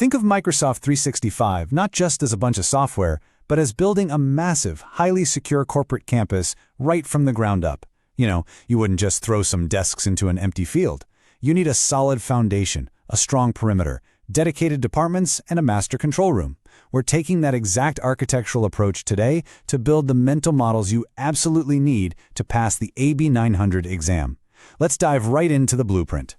Think of Microsoft 365 not just as a bunch of software, but as building a massive, highly secure corporate campus right from the ground up. You wouldn't just throw some desks into an empty field. You need a solid foundation, a strong perimeter, dedicated departments, and a master control room. We're taking that exact architectural approach today to build the mental models you absolutely need to pass the AB 900 exam. Let's dive right into the blueprint.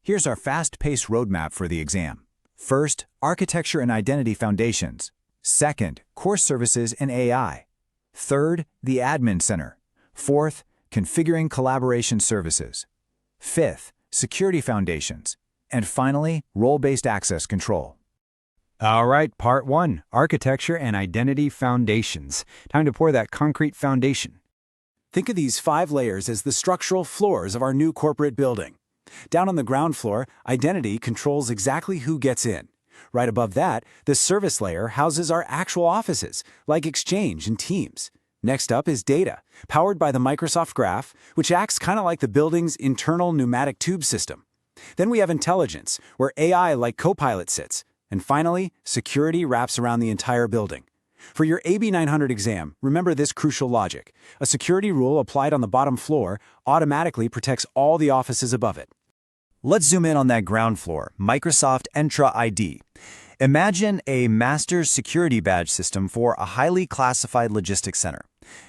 Here's our fast-paced roadmap for the exam. First, architecture and identity foundations. Second, core services and AI. Third, the admin center. Fourth, configuring collaboration services. Fifth, security foundations. And finally, role-based access control. All right, part 1, architecture and identity foundations. Time to pour that concrete foundation. Think of these 5 layers as the structural floors of our new corporate building. Down on the ground floor, identity controls exactly who gets in. Right above that, the service layer houses our actual offices, like Exchange and Teams. Next up is data, powered by the Microsoft Graph, which acts kind of like the building's internal pneumatic tube system. Then we have intelligence, where AI like Copilot sits. And finally, security wraps around the entire building. For your AB 900 exam, remember this crucial logic. A security rule applied on the bottom floor automatically protects all the offices above it. Let's zoom in on that ground floor, Microsoft Entra ID. Imagine a master security badge system for a highly classified logistics center.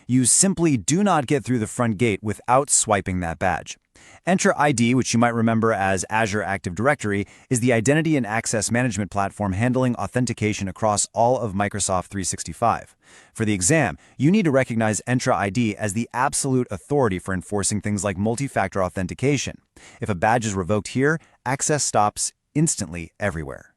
You simply do not get through the front gate without swiping that badge. Entra ID, which you might remember as Azure Active Directory, is the identity and access management platform handling authentication across all of Microsoft 365. For the exam, you need to recognize Entra ID as the absolute authority for enforcing things like multi-factor authentication. If a badge is revoked here, access stops instantly everywhere.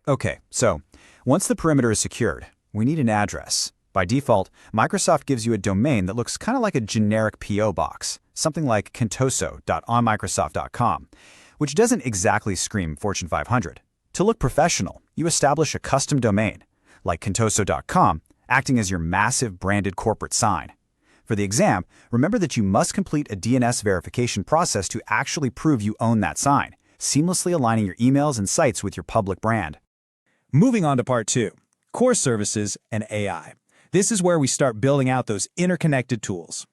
Okay, so once the perimeter is secured, we need an address. By default, Microsoft gives you a domain that looks kind of like a generic PO box, something like contoso.onmicrosoft.com, which doesn't exactly scream Fortune 500. To look professional, you establish a custom domain, like contoso.com, acting as your massive branded corporate sign. For the exam, remember that you must complete a DNS verification process to actually prove you own that sign, seamlessly aligning your emails and sites with your public brand. Moving on to part 2, core services and AI. This is where we start building out those interconnected tools.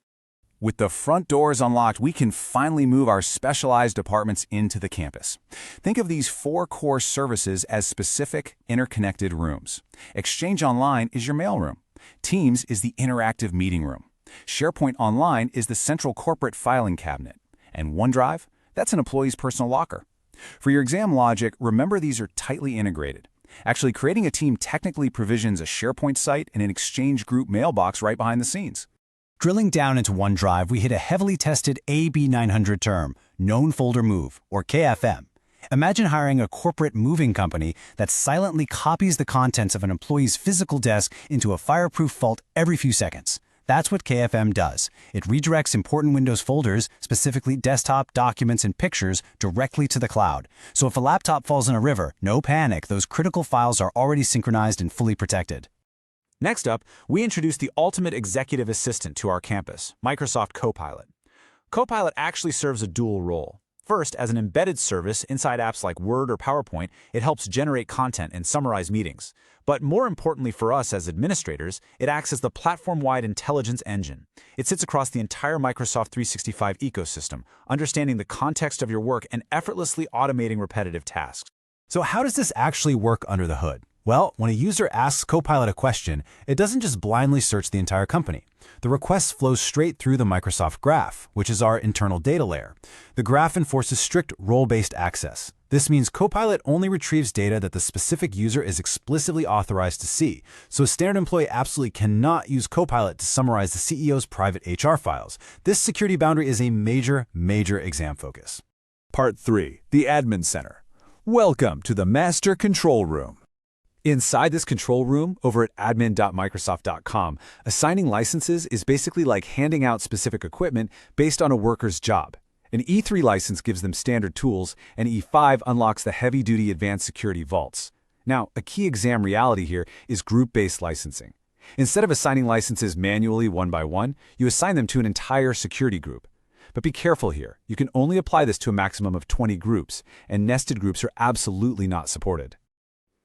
With the front doors unlocked, we can finally move our specialized departments into the campus. Think of these 4 core services as specific, interconnected rooms. Exchange Online is your mailroom. Teams is the interactive meeting room. SharePoint Online is the central corporate filing cabinet. And OneDrive, that's an employee's personal locker. For your exam logic, remember these are tightly integrated. Actually, creating a team technically provisions a SharePoint site and an Exchange group mailbox right behind the scenes. Drilling down into OneDrive, we hit a heavily tested AB 900 term, Known Folder Move, or KFM. Imagine hiring a corporate moving company that silently copies the contents of an employee's physical desk into a fireproof vault every few seconds. That's what KFM does. It redirects important Windows folders, specifically desktop, documents, and pictures, directly to the cloud. So if a laptop falls in a river, no panic, those critical files are already synchronized and fully protected. Next up, we introduce the ultimate executive assistant to our campus, Microsoft Copilot. Copilot actually serves a dual role. First, as an embedded service inside apps like Word or PowerPoint, it helps generate content and summarize meetings. But more importantly for us as administrators, it acts as the platform-wide intelligence engine. It sits across the entire Microsoft 365 ecosystem, understanding the context of your work and effortlessly automating repetitive tasks. So how does this actually work under the hood? Well, when a user asks Copilot a question, it doesn't just blindly search the entire company. The request flows straight through the Microsoft Graph, which is our internal data layer. The Graph enforces strict role-based access. This means Copilot only retrieves data that the specific user is explicitly authorized to see, so a standard employee absolutely cannot use Copilot to summarize the CEO's private HR files. This security boundary is a major exam focus. Part 3, the Admin Center. Welcome to the Master Control Room. Inside this control room, over at admin.microsoft.com, assigning licenses is basically like handing out specific equipment based on a worker's job. An E3 license gives them standard tools, and E5 unlocks the heavy-duty advanced security vaults. Now, a key exam reality here is group-based licensing. Instead of assigning licenses manually one by one, you assign them to an entire security group. But be careful here. You can only apply this to a maximum of 20 groups, and nested groups are absolutely not supported.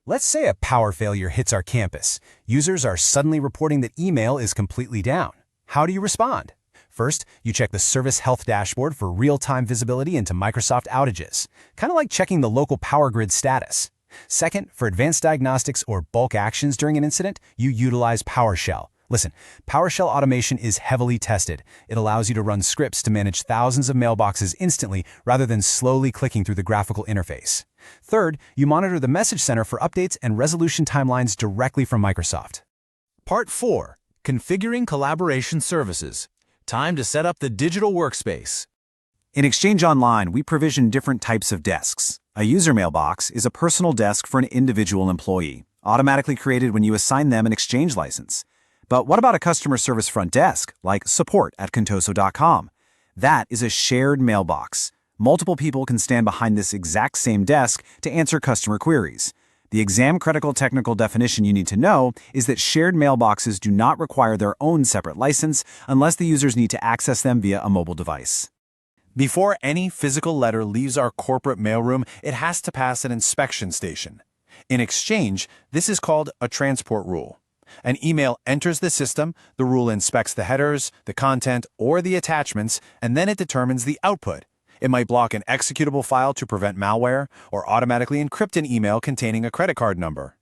Let's say a power failure hits our campus. Users are suddenly reporting that email is completely down. How do you respond? First, you check the Service Health dashboard for real-time visibility into Microsoft outages, kind of like checking the local power grid status. Second, for advanced diagnostics or bulk actions during an incident, you utilize PowerShell. Listen, PowerShell automation is heavily tested. It allows you to run scripts to manage thousands of mailboxes instantly rather than slowly clicking through the graphical interface. Third, you monitor the message center for updates and resolution timelines directly from Microsoft. Part 4. Configuring Collaboration Services. Time to set up the digital workspace. In Exchange Online, we provision different types of desks. A user mailbox is a personal desk for an individual employee, automatically created when you assign them an Exchange license. But what about a customer service front desk, like support@contoso.com? That is a shared mailbox. Multiple people can stand behind this exact same desk to answer customer queries. The exam-critical technical definition you need to know is that shared mailboxes do not require their own separate license unless the users need to access them via a mobile device. Before any physical letter leaves our corporate mailroom, it has to pass an inspection station. In Exchange, this is called a transport rule. An email enters the system, the rule inspects the headers, the content, or the attachments, and then it determines the output. It might block an executable file to prevent malware, or automatically encrypt an email containing a credit card number.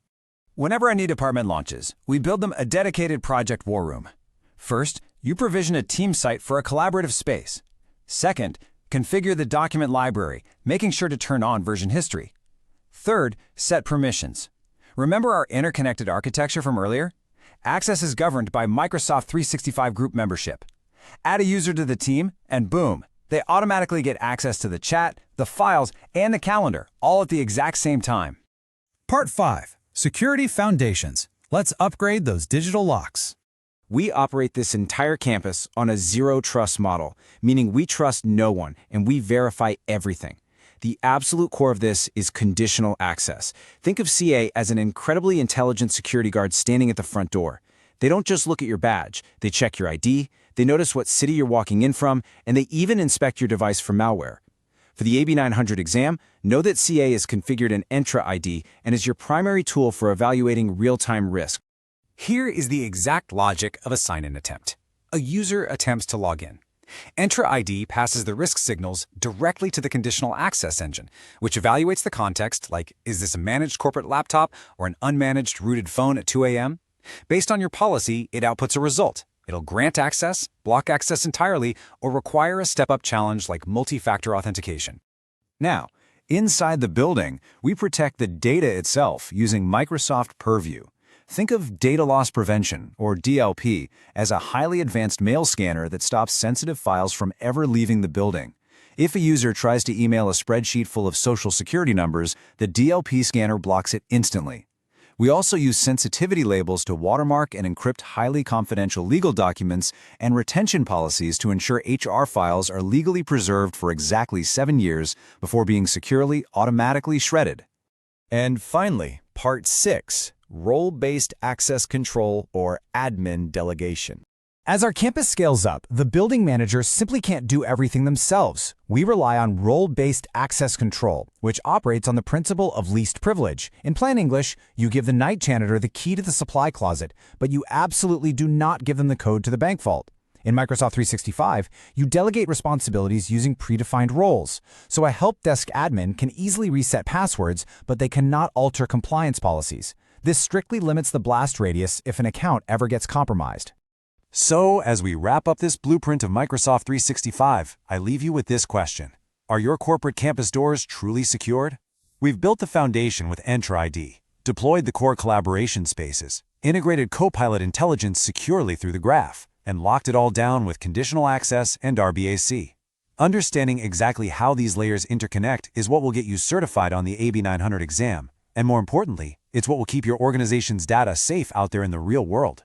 Whenever a new department launches, we build them a dedicated project war room. First, you provision a team site for a collaborative space. Second, configure the document library, making sure to turn on version history. Third, set permissions. Remember our interconnected architecture from earlier? Access is governed by Microsoft 365 group membership. Add a user to the team, and boom, they automatically get access to the chat, the files, and the calendar, all at the exact same time. Part 5. Security Foundations. Let's upgrade those digital locks. We operate this entire campus on a zero-trust model, meaning we trust no one and we verify everything. The absolute core of this is conditional access. Think of CA as an incredibly intelligent security guard standing at the front door. They don't just look at your badge, they check your ID, they notice what city you're walking in from, and they even inspect your device for malware. For the AB900 exam, know that CA is configured in Entra ID and is your primary tool for evaluating real-time risk. Here is the exact logic of a sign-in attempt. A user attempts to log in. Entra ID passes the risk signals directly to the conditional access engine, which evaluates the context, like is this a managed corporate laptop or an unmanaged rooted phone at 2 a.m.? Based on your policy, it outputs a result. It'll grant access, block access entirely, or require a step-up challenge like multi-factor authentication. Now, inside the building, we protect the data itself using Microsoft Purview. Think of data loss prevention, or DLP, as a highly advanced mail scanner that stops sensitive files from ever leaving the building. If a user tries to email a spreadsheet full of social security numbers, the DLP scanner blocks it instantly. We also use sensitivity labels to watermark and encrypt highly confidential legal documents and retention policies to ensure HR files are legally preserved for exactly 7 years before being securely, automatically shredded. And finally, Part 6. Role-based access control or admin delegation. As our campus scales up, the building managers simply can't do everything themselves. We rely on role-based access control, which operates on the principle of least privilege. In plain English, you give the night janitor the key to the supply closet, but you absolutely do not give them the code to the bank vault. In Microsoft 365, you delegate responsibilities using predefined roles. So a help desk admin can easily reset passwords, but they cannot alter compliance policies. This strictly limits the blast radius if an account ever gets compromised. So, as we wrap up this blueprint of Microsoft 365, I leave you with this question. Are your corporate campus doors truly secured? We've built the foundation with Entra ID, deployed the core collaboration spaces, integrated Copilot intelligence securely through the graph, and locked it all down with conditional access and RBAC. Understanding exactly how these layers interconnect is what will get you certified on the AB900 exam, and more importantly, it's what will keep your organization's data safe out there in the real world.